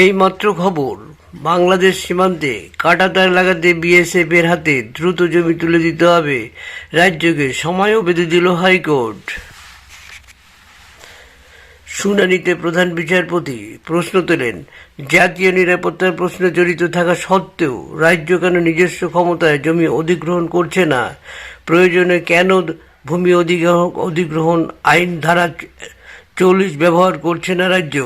এইমাত্র খবর, বাংলাদেশ সীমান্তে কাঁটাতার লাগাতে বিএসএফ এর হাতে দ্রুত জমি তুলে দিতে হবে রাজ্যকে, সময়ও বেঁধে দিল হাইকোর্ট। শুনানিতে প্রধান বিচারপতি প্রশ্ন তোলেন, জাতীয় নিরাপত্তার প্রশ্ন জড়িত থাকা সত্ত্বেও রাজ্য কেন নিজস্ব ক্ষমতায় জমি অধিগ্রহণ করছে না? প্রয়োজনে কেন ভূমি অধিগ্রহণ আইন ধারা 40 ব্যবহার করছে না রাজ্য?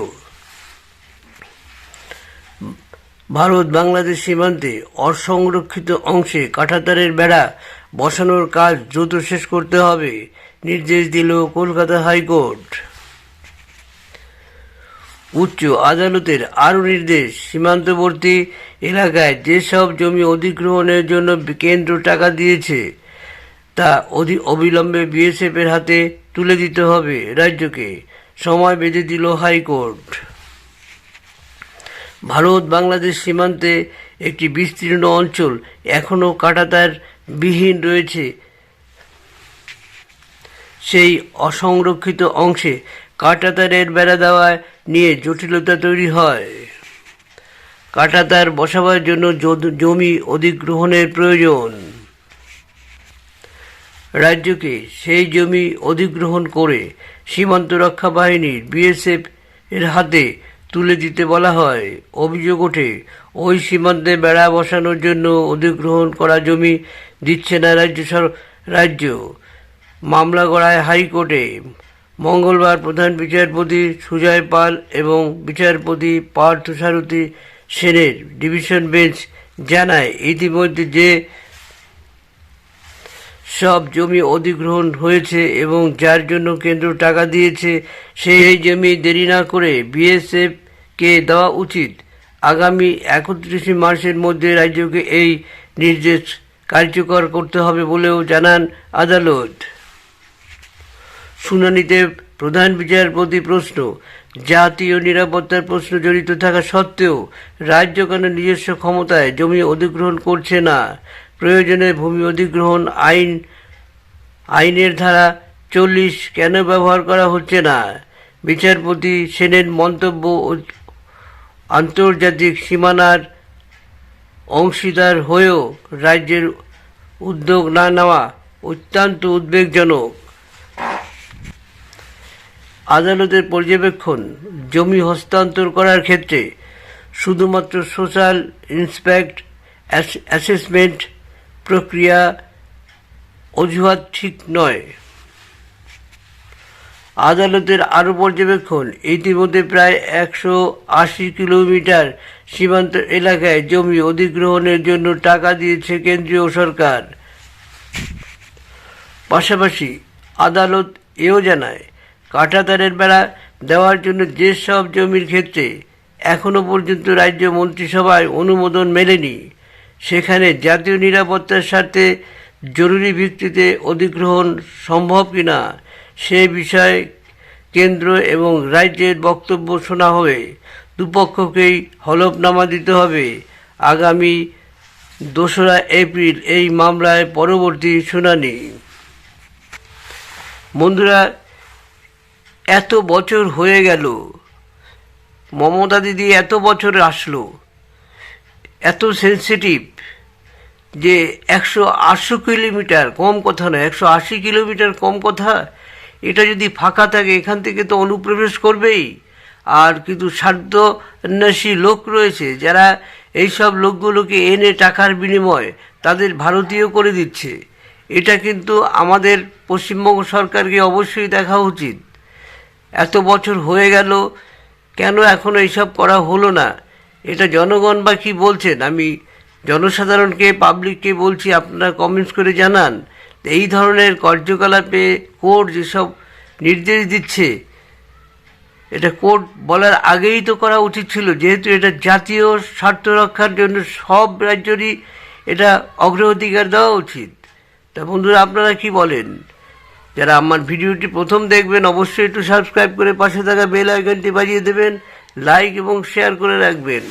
ভারত বাংলাদেশ সীমান্তে অসংরক্ষিত অংশে কাঁটাতারের বেড়া বসানোর কাজ দ্রুত শেষ করতে হবে, নির্দেশ দিল কলকাতা হাইকোর্ট। উচ্চ আদালতের আরও নির্দেশ, সীমান্তবর্তী এলাকায় যেসব জমি অধিগ্রহণের জন্য কেন্দ্র টাকা দিয়েছে তা অবিলম্বে বিএসএফ এর হাতে তুলে দিতে হবে রাজ্যকে, সময় বেঁধে দিল হাইকোর্ট। ভারত বাংলাদেশ সীমান্তে একটি বিস্তীর্ণ অঞ্চল এখনও কাঁটাতার বিহীন রয়েছে। সেই অসংরক্ষিত অংশে কাঁটাতারের বেড়া দেওয়া নিয়ে জটিলতা তৈরি হয়। কাঁটাতার বসাবার জন্য জমি অধিগ্রহণের প্রয়োজন। রাজ্যকে সেই জমি অধিগ্রহণ করে সীমান্ত রক্ষা বাহিনীর বিএসএফ এর হাতে তুলে দিতে বলা হয়। অভিযোগ ওঠে, ওই সীমান্তে বেড়া বসানোর জন্য অধিগ্রহণ করা জমি দিচ্ছে না রাজ্য। মামলা গড়ায় হাইকোর্টে। মঙ্গলবার প্রধান বিচারপতি সুজয় পাল এবং বিচারপতি পার্থসারথী সেনের ডিভিশন বেঞ্চ জানায়, ইতিমধ্যে যে সব জমি অধিগ্রহণ হয়েছে এবং যার জন্য কেন্দ্র টাকা দিয়েছে সেই জমি দেরি না করে বিএসএফ কে দেওয়া উচিত। আগামী 31 মার্চের মধ্যে রাজ্যকে এই নির্দেশ কার্যকর করতে হবে বলেও জানান আদালত। শুনানিতে প্রধান বিচারপতি প্রশ্ন, জাতীয় নিরাপত্তার প্রশ্ন জড়িত থাকা সত্ত্বেও রাজ্য কেন নিজস্ব ক্ষমতায় জমি অধিগ্রহণ করছে না? প্রয়োজনে ভূমি অধিগ্রহণ আইনের ধারা 40 কেন ব্যবহার করা হচ্ছে না? বিচারপতি সেনের মন্তব্য, আন্তর্জাতিক সীমানার অংশীদার হয়েও রাজ্যের উদ্যোগ না নেওয়া অত্যন্ত উদ্বেগজনক। আদালতের পর্যবেক্ষণ, জমি হস্তান্তর করার ক্ষেত্রে শুধুমাত্র সোশ্যাল ইন্সপেক্ট অ্যাসেসমেন্ট প্রক্রিয়া অজুহাত ঠিক নয়। আদালতের আরও পর্যবেক্ষণ, ইতিমধ্যে প্রায় 180 কিলোমিটার সীমান্ত এলাকায় জমি অধিগ্রহণের জন্য টাকা দিয়েছে কেন্দ্রীয় সরকার। পাশাপাশি আদালত এও জানায়, কাঁটাতারের বেড়া দেওয়ার জন্য যেসব জমির ক্ষেত্রে এখনও পর্যন্ত রাজ্য মন্ত্রিসভায় অনুমোদন মেলেনি, সেখানে জাতীয় নিরাপত্তার স্বার্থে জরুরি ভিত্তিতে অধিগ্রহণ সম্ভব কিনা সে বিষয়ে কেন্দ্র এবং রাজ্যের বক্তব্য শোনা হবে। দুপক্ষকেই হলফনামা দিতে হবে। আগামী 2রা এপ্রিল এই মামলায় পরবর্তী শুনানি। বন্ধুরা, এত বছর হয়ে গেল, মমতা দিদি এত বছর আসলো, এত সেন্সিটিভ যে 180 কিলোমিটার কম কথা নয়, 180 কিলোমিটার কম কথা। এটা যদি ফাঁকা থাকে এখান থেকে তো অনুপ্রবেশ করবেই। আর কিন্তু স্বার্থন্বেষী লোক রয়েছে যারা এইসব লোকগুলোকে এনে টাকার বিনিময়ে তাদের ভারতীয় করে দিচ্ছে। এটা কিন্তু আমাদের পশ্চিমবঙ্গ সরকারকে অবশ্যই দেখা উচিত। এত বছর হয়ে গেল, কেন এখনও এইসব করা হলো না? এটা জনগণ বা কী বলছেন? আমি জনসাধারণকে, পাবলিককে বলছি, আপনারা কমেন্টস করে জানান। এই ধরনের কার্যকলাপে কোর্ট যেসব নির্দেশ দিচ্ছে, এটা কোর্ট বলার আগেই তো করা উচিত ছিল, যেহেতু এটা জাতীয় স্বার্থ রক্ষার জন্য সব রাজ্যেরই এটা অগ্রাধিকার দেওয়া উচিত। তা বন্ধুরা, আপনারা কি বলেন? যারা আমার ভিডিওটি প্রথম দেখবেন অবশ্যই একটু সাবস্ক্রাইব করে পাশে থাকা বেল আইকনটি বাজিয়ে দেবেন, লাইক এবং শেয়ার করে রাখবেন।